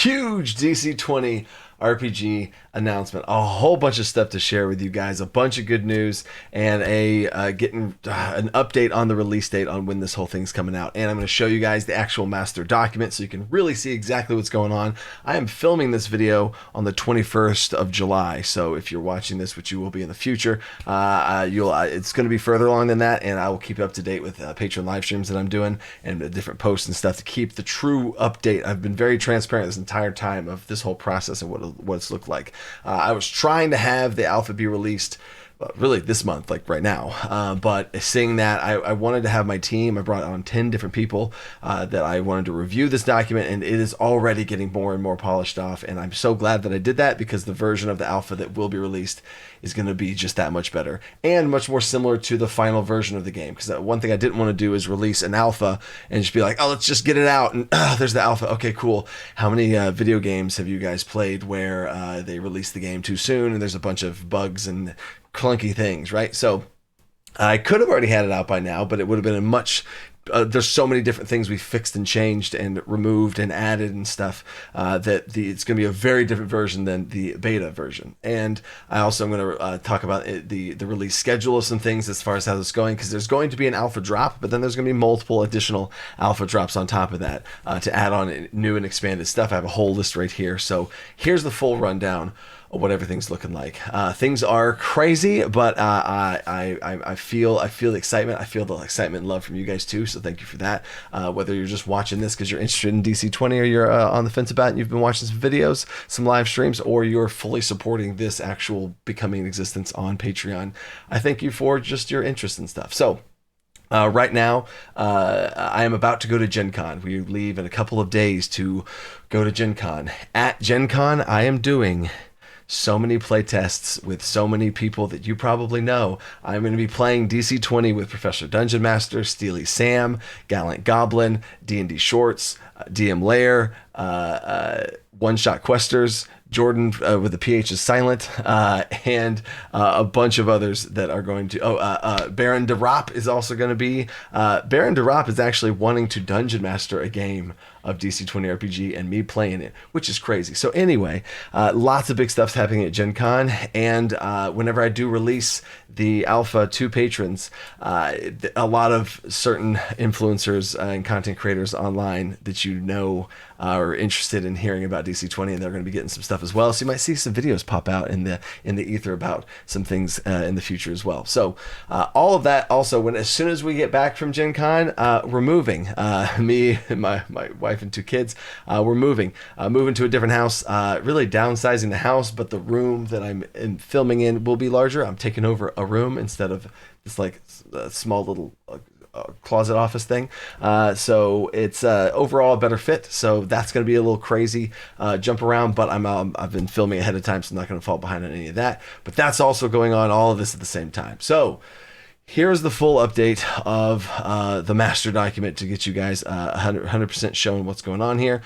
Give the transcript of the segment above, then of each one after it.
huge DC20 RPG announcement, a whole bunch of stuff to share with you guys, a bunch of good news, and getting an update on the release date on when this whole thing's coming out. And I'm going to show you guys the actual master document so you can really see exactly what's going on. I am filming this video on the 21st of July, so if you're watching this, which you will be in the future, it's going to be further along than that, and I will keep you up to date with Patreon live streams that I'm doing and the different posts and stuff to keep the true update. I've been very transparent this entire time of this whole process and what it's looked like. I was trying to have the alpha be released really this month, like right now, but seeing that I wanted to have my team. I brought on 10 different people that I wanted to review this document, and it is already getting more and more polished off, and I'm so glad that I did that, because the version of the alpha that will be released is going to be just that much better and much more similar to the final version of the game. Because one thing I didn't want to do is release an alpha and just be like, oh, let's just get it out, and there's the alpha. Okay, cool. How many video games have you guys played where they release the game too soon and there's a bunch of bugs and clunky things, right? So I could have already had it out by now, but it would have been a much there's so many different things we fixed and changed and removed and added and stuff it's going to be a very different version than the beta version. And I also am going to talk about the release schedule of some things as far as how this is going, because there's going to be an alpha drop, but then there's going to be multiple additional alpha drops on top of that to add on new and expanded stuff. I have a whole list right here. So here's the full rundown of what everything's looking like. Things are crazy, but I feel the excitement. I feel the excitement and love from you guys too, so thank you for that. Whether you're just watching this because you're interested in DC20, or you're on the fence about it and you've been watching some videos, some live streams, or you're fully supporting this actual becoming an existence on Patreon, I thank you for just your interest in stuff. So right now, I am about to go to Gen Con. We leave in a couple of days to go to Gen Con. At Gen Con, I am doing so many playtests with so many people that you probably know. I'm going to be playing DC20 with Professor Dungeon Master, Steely Sam, Gallant Goblin, D&D Shorts, DM Lair, One Shot Questers, Jordan with the PH is silent, and a bunch of others that are going to. Baron DeRop is also going to be. Baron DeRop is actually wanting to Dungeon Master a game of DC20 RPG and me playing it, which is crazy. So anyway, lots of big stuff's happening at Gen Con, and whenever I do release the alpha to patrons, a lot of certain influencers and content creators online that you know are interested in hearing about DC20, and they're going to be getting some stuff as well. So you might see some videos pop out in the ether about some things in the future as well. So all of that also, as soon as we get back from Gen Con, we're moving. Me and my wife and 2 kids, we're moving to a different house, really downsizing the house, but the room that I'm filming in will be larger. I'm taking over a room instead of this like small little closet office thing, so it's overall a better fit. So that's going to be a little crazy jump around, but I've been filming ahead of time, so I'm not going to fall behind on any of that. But that's also going on, all of this at the same time. So here's the full update of the master document to get you guys 100% shown what's going on here.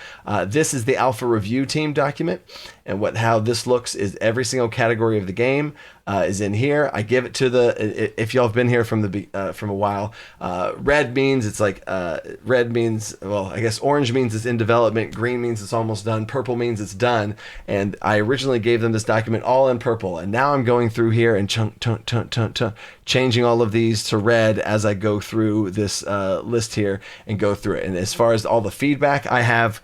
This is the alpha review team document, and how this looks is every single category of the game is in here. I give it to if y'all have been here from a while, red means it's like red means, well, I guess orange means it's in development, green means it's almost done, purple means it's done. And I originally gave them this document all in purple, and now I'm going through here and changing all of these to red as I go through this list here and go through it. And as far as all the feedback, I have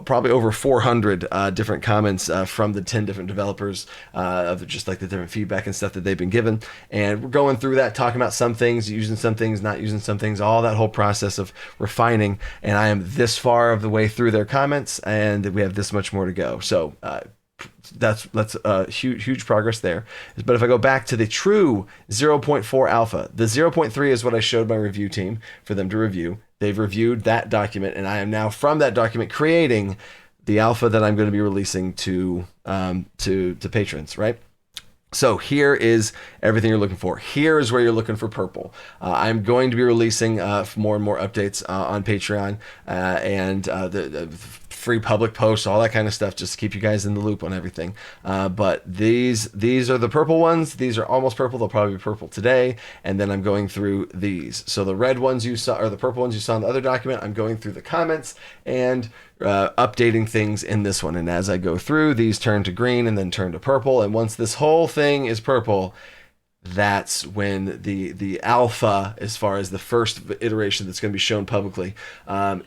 probably over 400 different comments from the 10 different developers of just like the different feedback and stuff that they've been given. And we're going through that, talking about some things, using some things, not using some things, all that whole process of refining. And I am this far of the way through their comments, and we have this much more to go. So that's huge progress there. But if I go back to the true 0.4 alpha, the 0.3 is what I showed my review team for them to review. They've reviewed that document, and I am now from that document creating the alpha that I'm going to be releasing to patrons, right? So here is everything you're looking for. Here is where you're looking for purple. I'm going to be releasing more and more updates on Patreon and the free public posts, all that kind of stuff, just to keep you guys in the loop on everything. But these are the purple ones. These are almost purple. They'll probably be purple today. And then I'm going through these. So the red ones you saw, or the purple ones you saw in the other document, I'm going through the comments and updating things in this one. And as I go through, these turn to green and then turn to purple. And once this whole thing is purple, that's when the alpha, as far as the first iteration that's going to be shown publicly,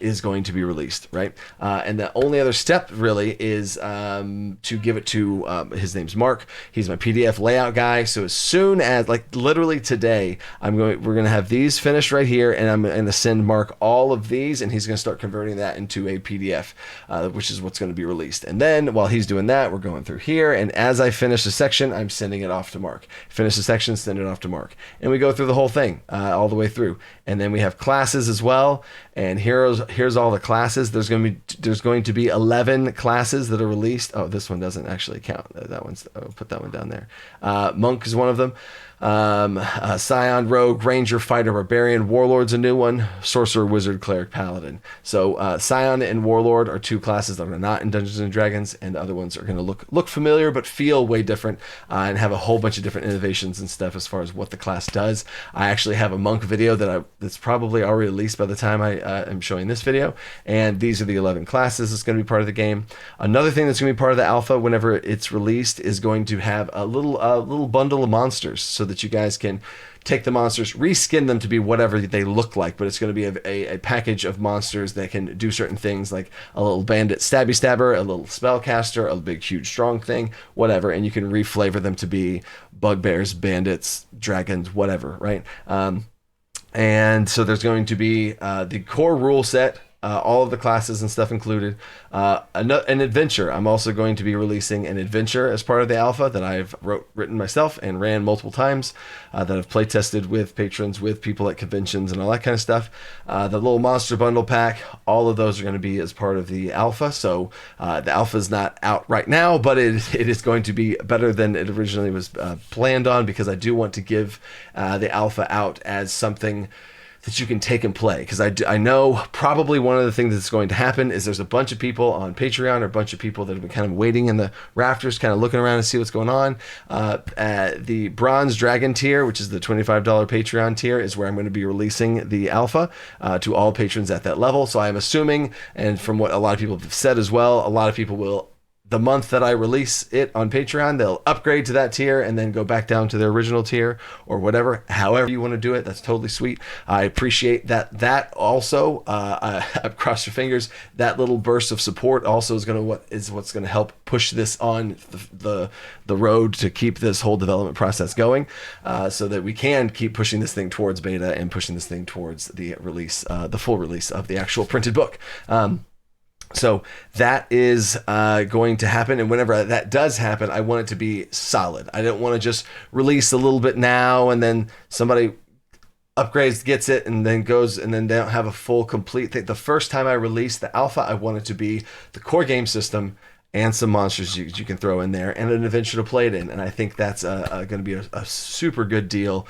is going to be released, right? And the only other step really is to give it to his name's Mark. He's my PDF layout guy. So as soon as, like literally today, we're going to have these finished right here, and I'm going to send Mark all of these, and he's going to start converting that into a PDF, which is what's going to be released. And then while he's doing that, we're going through here, and as I finish a section, I'm sending it off to Mark. Finish the section, send it off to Mark, and we go through the whole thing all the way through. And then we have classes as well, and here's all the classes. There's going to be 11 classes that are released. Oh, this one doesn't actually count. I'll put that one down there. Monk is one of them. Scion, Rogue, Ranger, Fighter, Barbarian, Warlord's a new one, Sorcerer, Wizard, Cleric, Paladin. So Scion and Warlord are two classes that are not in Dungeons and Dragons, and the other ones are going to look familiar but feel way different, and have a whole bunch of different innovations and stuff as far as what the class does. I actually have a Monk video that's probably already released by the time I am showing this video, and these are the 11 classes that's going to be part of the game. Another thing that's going to be part of the alpha whenever it's released is going to have a little bundle of monsters, so that you guys can take the monsters, reskin them to be whatever they look like, but it's going to be a package of monsters that can do certain things, like a little bandit stabby stabber, a little spellcaster, a big huge strong thing, whatever, and you can reflavor them to be bugbears, bandits, dragons, whatever, right? And so there's going to be the core rule set, all of the classes and stuff included. An adventure. I'm also going to be releasing an adventure as part of the alpha that I've written myself and ran multiple times, that I've play tested with patrons, with people at conventions and all that kind of stuff. The little monster bundle pack, all of those are going to be as part of the alpha. So the alpha is not out right now, but it is going to be better than it originally was planned on, because I do want to give the alpha out as something that you can take and play, because I know probably one of the things that's going to happen is there's a bunch of people on Patreon, or a bunch of people that have been kind of waiting in the rafters, kind of looking around to see what's going on. The Bronze Dragon tier, which is the $25 Patreon tier, is where I'm going to be releasing the alpha to all patrons at that level. So I'm assuming, and from what a lot of people have said as well, a lot of people will, the month that I release it on Patreon, they'll upgrade to that tier and then go back down to their original tier, or whatever. However you want to do it, that's totally sweet. I appreciate that. That also, cross your fingers, that little burst of support also is what's going to help push this on the road to keep this whole development process going, so that we can keep pushing this thing towards beta and pushing this thing towards the release, the full release of the actual printed book. So that is going to happen, and whenever that does happen, I want it to be solid. I don't want to just release a little bit now and then somebody upgrades, gets it, and then goes, and then they don't have a full complete thing. The first time I release the alpha, I want it to be the core game system and some monsters you can throw in there, and an adventure to play it in. And I think that's going to be a super good deal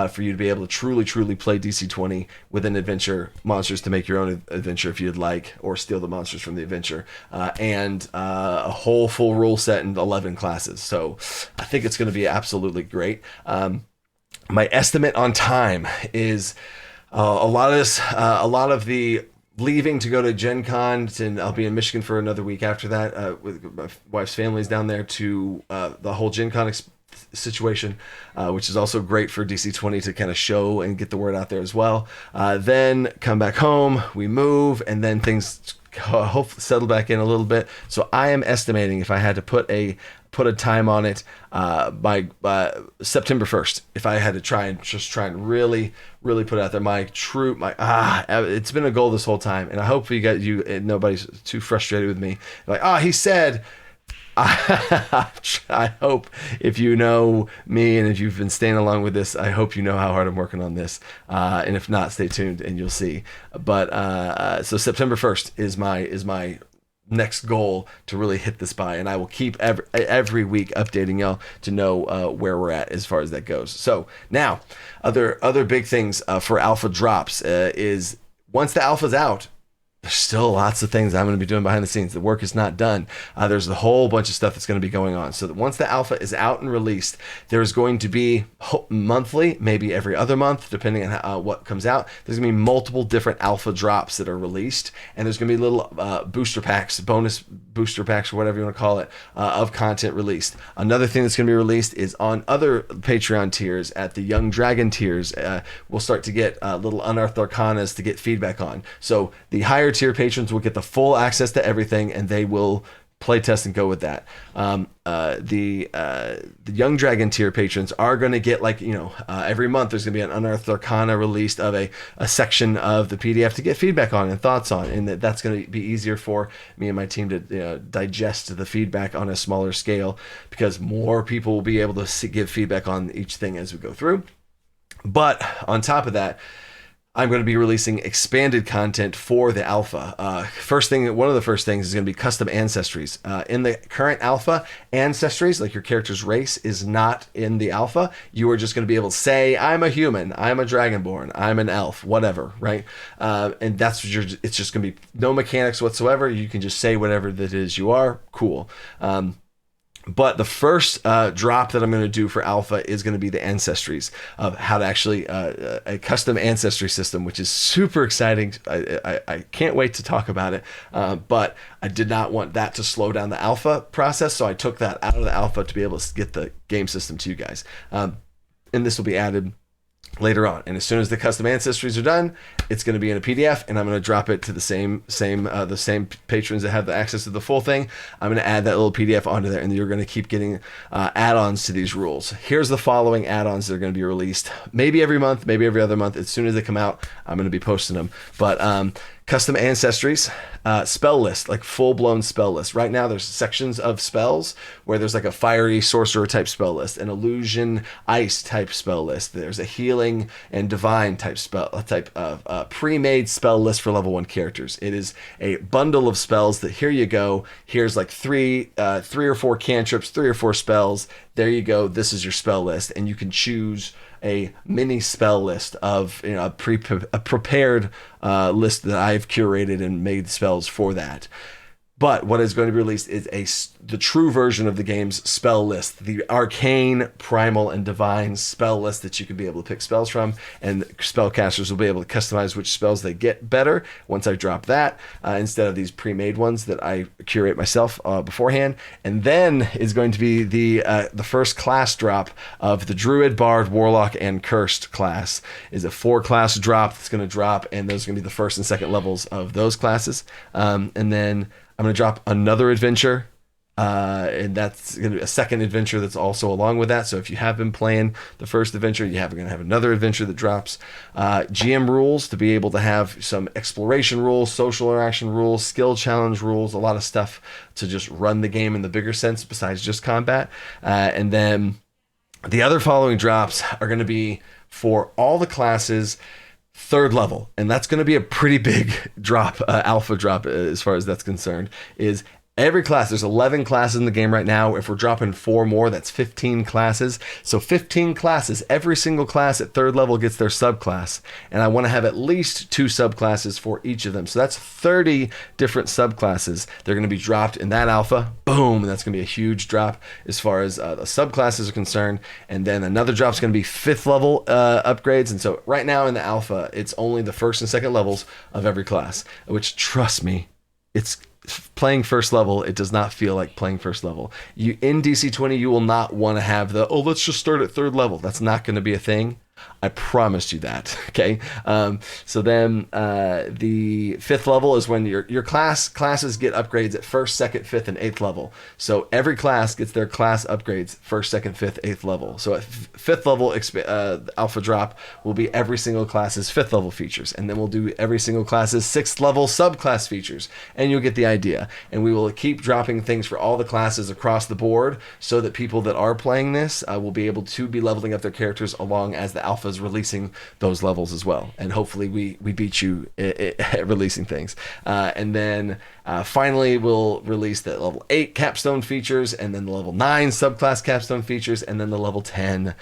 for you to be able to truly play DC20 with an adventure, monsters to make your own adventure if you'd like, or steal the monsters from the adventure, and a whole full rule set and 11 classes. So I think it's going to be absolutely great. My estimate on time is a lot of the leaving to go to Gen Con, and I'll be in Michigan for another week after that, with my wife's family's down there, to the whole Gen Con situation, which is also great for DC20 to kind of show and get the word out there as well. Then come back home, we move, and then things hopefully settle back in a little bit. So I am estimating, if I had to put a time on it, by September 1st, if I had to try and really put it out there, it's been a goal this whole time, and I hope nobody's too frustrated with me. Like, he said, I hope, if you know me and if you've been staying along with this, I hope you know how hard I'm working on this. And if not, stay tuned and you'll see. But so September 1st is my next goal to really hit this by, and I will keep every week updating y'all to know where we're at as far as that goes. So now, other big things for alpha drops is, once the alpha's out, there's still lots of things I'm going to be doing behind the scenes. The work is not done. There's a whole bunch of stuff that's going to be going on. So that once the alpha is out and released, there's going to be monthly, maybe every other month, depending on what comes out. There's going to be multiple different alpha drops that are released, and there's going to be little booster packs, bonus booster packs, or whatever you want to call it, of content released. Another thing that's going to be released is on other Patreon tiers, at the Young Dragon tiers, we'll start to get little unearthed arcanas to get feedback on. So the higher tier patrons will get the full access to everything, and they will play test and go with that. The Young Dragon tier patrons are going to get, like, every month there's going to be an unearthed arcana released of a section of the PDF to get feedback on and thoughts on, and that's going to be easier for me and my team to digest the feedback on a smaller scale, because more people will be able to give feedback on each thing as we go through. But on top of that, I'm going to be releasing expanded content for the alpha. One of the first things is going to be custom ancestries. In the current alpha, ancestries, like your character's race, is not in the alpha. You are just going to be able to say, I'm a human, I'm a dragonborn, I'm an elf, whatever, right? And that's what it's just going to be no mechanics whatsoever. You can just say whatever that is you are. Cool. But the first drop that I'm going to do for alpha is going to be the ancestries, of how to actually a custom ancestry system, which is super exciting. I can't wait to talk about it. But I did not want that to slow down the alpha process, so I took that out of the alpha to be able to get the game system to you guys. And this will be added later on, and as soon as the custom ancestries are done, it's going to be in a PDF, and I'm going to drop it to the same patrons that have the access to the full thing. I'm going to add that little PDF onto there, and you're going to keep getting add-ons to these rules. Here's the following add-ons that are going to be released, maybe every month, maybe every other month. As soon as they come out, I'm going to be posting them. But custom ancestries, spell list, like full-blown spell list. Right now, there's sections of spells where there's like a fiery sorcerer type spell list, an illusion ice type spell list. There's a healing and divine type of pre-made spell list for level 1 characters. It is a bundle of spells that, here you go. Here's like three or four cantrips, 3 or 4 spells. There you go. This is your spell list, and you can choose a mini spell list of a prepared list that I've curated and made spells for that. But what is going to be released is the true version of the game's spell list, the arcane, primal, and divine spell list that you can be able to pick spells from, and spellcasters will be able to customize which spells they get better once I drop that, instead of these pre-made ones that I curate myself beforehand. And then is going to be the first class drop of the Druid, Bard, Warlock, and Cursed class. Is a 4-class drop that's going to drop, and those are going to be the first and second levels of those classes. And then I'm going to drop another adventure, and that's going to be a second adventure that's also along with that. So if you have been playing the first adventure, you're going to have another adventure that drops. GM rules, to be able to have some exploration rules, social interaction rules, skill challenge rules, a lot of stuff to just run the game in the bigger sense besides just combat. And then the other following drops are going to be for all the classes 3rd level, and that's going to be a pretty big drop, alpha drop, as far as that's concerned. Is every class, there's 11 classes in the game right now. If we're dropping 4 more, that's 15 classes. So 15 classes, every single class at 3rd level gets their subclass. And I want to have at least 2 subclasses for each of them. So that's 30 different subclasses. They're going to be dropped in that alpha. Boom. And that's going to be a huge drop as far as the subclasses are concerned. And then another drop is going to be 5th level upgrades. And so right now in the alpha, it's only the 1st and 2nd levels of every class, which, trust me, it's playing 1st level. It does not feel like playing 1st level. You in DC20, you will not want to have let's just start at 3rd level. That's not going to be a thing. I promised you that. Okay. So then the 5th level is when your classes get upgrades at 1st, 2nd, 5th, and 8th level. So every class gets their class upgrades 1st, 2nd, 5th, 8th level. So at 5th level, alpha drop will be every single class's 5th level features, and then we'll do every single class's 6th level subclass features, and you'll get the idea. And we will keep dropping things for all the classes across the board, so that people that are playing this will be able to be leveling up their characters along as the alpha is releasing those levels as well. And hopefully we beat you at releasing things. And then finally we'll release the level 8 capstone features, and then the level 9 subclass capstone features, and then the level 10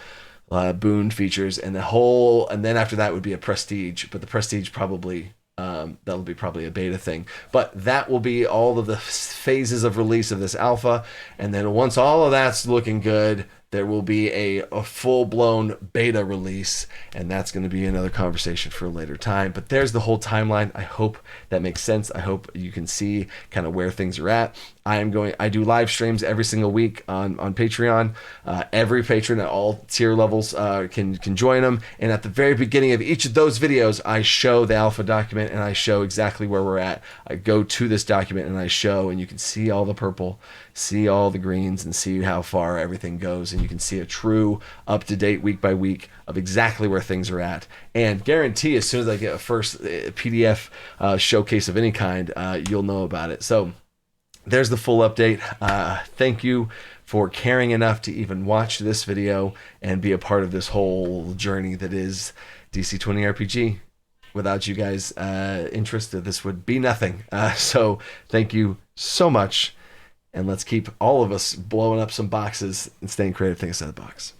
boon features, and then after that would be a prestige, but the prestige probably That'll be probably a beta thing, but that will be all of the phases of release of this alpha. And then once all of that's looking good, there will be a full-blown beta release, and that's going to be another conversation for a later time. But there's the whole timeline. I hope that makes sense. I hope you can see kind of where things are at. I do live streams every single week on Patreon. Every patron at all tier levels can join them. And at the very beginning of each of those videos, I show the alpha document and I show exactly where we're at. I go to this document and I show, and you can see all the purple, see all the greens, and see how far everything goes. And you can see a true up-to-date week by week of exactly where things are at. And guarantee as soon as I get a first PDF showcase of any kind, you'll know about it. So there's the full update. Thank you for caring enough to even watch this video and be a part of this whole journey that is DC20 RPG. Without you guys' interest, this would be nothing. So thank you so much. And let's keep all of us blowing up some boxes and staying creative, think outside the box.